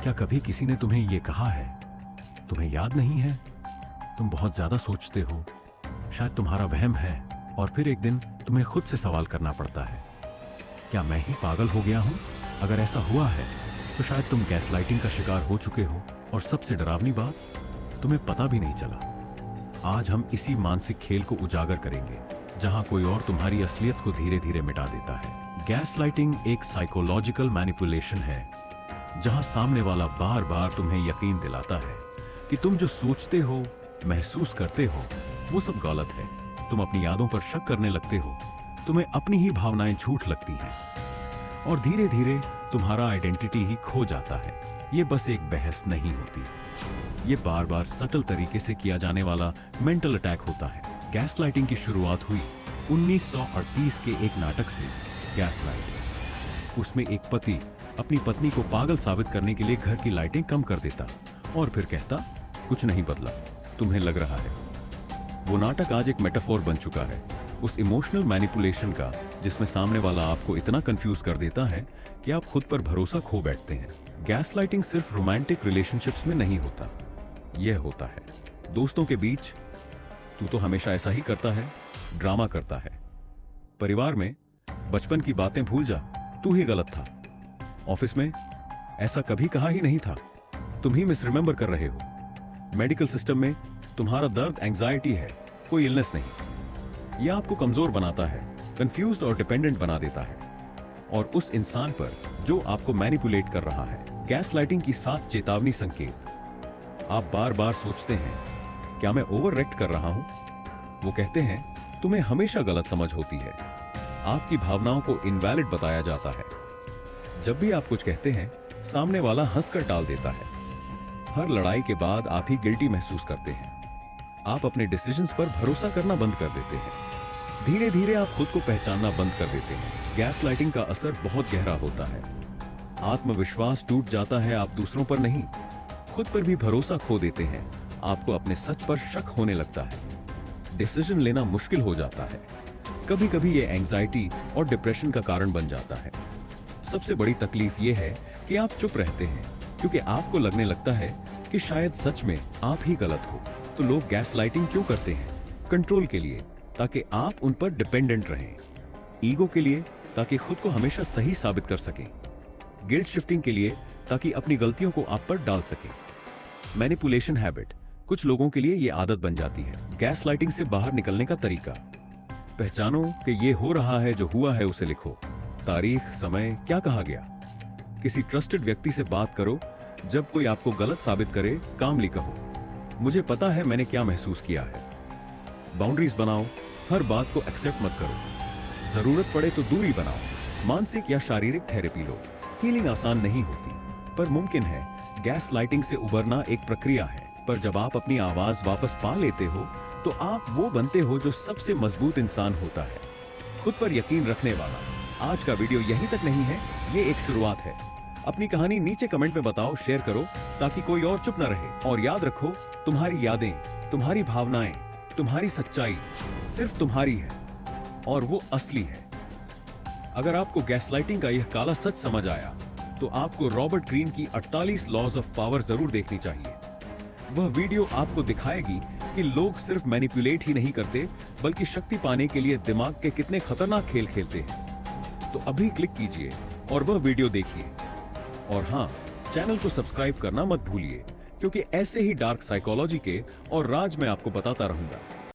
क्या कभी किसी ने तुम्हें ये कहा है, तुम्हें याद नहीं है, तुम बहुत ज्यादा सोचते हो, शायद तुम्हारा वहम है। और फिर एक दिन तुम्हें खुद से सवाल करना पड़ता है, क्या मैं ही पागल हो गया हूं? अगर ऐसा हुआ है तो शायद तुम गैसलाइटिंग का शिकार हो चुके हो, और सबसे डरावनी बात, तुम्हें पता भी नहीं चला। आज हम इसी मानसिक खेल को उजागर करेंगे जहां कोई और तुम्हारी असलियत को धीरे धीरे मिटा देता है। गैसलाइटिंग एक साइकोलॉजिकल मैनिपुलेशन है जहां सामने वाला बार बार तुम्हें यकीन दिलाता है कि तुम जो सोचते हो, महसूस करते हो, वो सब गलत है। तुम अपनी यादों पर शक करने लगते हो, तुम्हें अपनी ही भावनाएं झूठ लगती हैं, और धीरे धीरे तुम्हारा आइडेंटिटी ही खो जाता है। ये बस एक बहस नहीं होती, ये बार बार सटल तरीके से किया जाने वाला मेंटल अटैक होता है। गैसलाइटिंग की शुरुआत हुई 1938 के एक नाटक से, गैसलाइट। उसमें एक पति अपनी पत्नी को पागल साबित करने के लिए घर की लाइटें कम कर देता और फिर कहता, कुछ नहीं बदला, तुम्हें लग रहा है। वो नाटक आज एक मेटाफोर बन चुका है उस इमोशनल मैनिपुलेशन का, जिसमें सामने वाला आपको इतना कंफ्यूज कर देता है कि आप खुद पर भरोसा खो बैठते हैं। गैसलाइटिंग सिर्फ रोमांटिक रिलेशनशिप्स में नहीं होता, यह होता है दोस्तों के बीच, तू तो हमेशा ऐसा ही करता है, ड्रामा करता है। परिवार में, बचपन की बातें भूल जा, तू ही गलत था। ऑफिस में, ऐसा कभी कहा ही नहीं था, तुम ही मिस रिमेंबर कर रहे हो। मेडिकल सिस्टम में, तुम्हारा दर्द एंजाइटी है, कोई इलनेस नहीं। यह आपको कमजोर बनाता है, कंफ्यूज्ड और डिपेंडेंट बना देता है, और उस इंसान पर जो आपको मैनिपुलेट कर रहा है। गैसलाइटिंग की 7 चेतावनी संकेत। आप बार बार सोचते हैं, क्या मैं ओवर रिएक्ट कर रहा हूं? वो कहते हैं, तुम्हें हमेशा गलत समझ होती है। आपकी भावनाओं को इनवैलिड बताया जाता है। जब भी आप कुछ कहते हैं, सामने वाला हंसकर टाल देता है। हर लड़ाई के बाद आप ही गिल्टी महसूस करते हैं। आप अपने डिसीजंस पर भरोसा करना बंद कर देते हैं। धीरे धीरे आप खुद को पहचानना बंद कर देते हैं। गैसलाइटिंग का असर बहुत गहरा होता है। आत्मविश्वास टूट जाता है, आप दूसरों पर नहीं, खुद पर भी भरोसा खो देते हैं। आपको अपने सच पर शक होने लगता है। डिसीजन लेना मुश्किल हो जाता है। कभी कभी ये एंजाइटी और डिप्रेशन का कारण बन जाता है। सबसे बड़ी तकलीफ ये है कि आप चुप रहते हैं, क्योंकि आपको लगने लगता है कि शायद सच में आप ही गलत हो। तो लोग गैसलाइटिंग क्यों करते हैं? कंट्रोल के लिए, ताकि आप उन पर डिपेंडेंट रहें। ईगो के लिए, ताकि खुद को हमेशा सही साबित कर सकें। गिल्ट शिफ्टिंग के लिए, ताकि अपनी गलतियों को आप पर डाल सकें। मैनिपुलेशन हैबिट, कुछ लोगों के लिए यह आदत बन जाती है। गैसलाइटिंग से बाहर निकलने का तरीका, पहचानो कि ये हो रहा है, जो हुआ है उसे लिखो। तारीख, समय, क्या कहा गया। किसी ट्रस्टेड व्यक्ति से बात करो। जब कोई आपको गलत साबित करे, कामली कहो, मुझे पता है मैंने क्या महसूस किया है। बाउंड्रीज बनाओ, हर बात को एक्सेप्ट मत करो। जरूरत पड़े तो दूरी बनाओ। मानसिक या शारीरिक थेरेपी लो। हीलिंग आसान नहीं होती, पर मुमकिन है। गैसलाइटिंग से उबरना एक प्रक्रिया है, पर जब आप अपनी आवाज वापस पा लेते हो, तो आप वो बनते हो जो सबसे मजबूत इंसान होता है, खुद पर यकीन रखने वाला। आज का वीडियो यहीं तक नहीं है, ये एक शुरुआत है। अपनी कहानी नीचे कमेंट में बताओ, शेयर करो, ताकि कोई और चुप न रहे। और याद रखो, तुम्हारी यादें, तुम्हारी भावनाएं, तुम्हारी सच्चाई सिर्फ तुम्हारी है, और वो असली है। अगर आपको गैसलाइटिंग का यह काला सच समझ आया, तो आपको रॉबर्ट ग्रीन की 48 लॉज ऑफ पावर जरूर देखनी चाहिए। वह वीडियो आपको दिखाएगी कि लोग सिर्फ मैनिपुलेट ही नहीं करते, बल्कि शक्ति पाने के लिए दिमाग के कितने खतरनाक खेल खेलते हैं। तो अभी क्लिक कीजिए और वह वीडियो देखिए। और हाँ, चैनल को सब्सक्राइब करना मत भूलिए, क्योंकि ऐसे ही डार्क साइकोलॉजी के और राज मैं आपको बताता रहूंगा।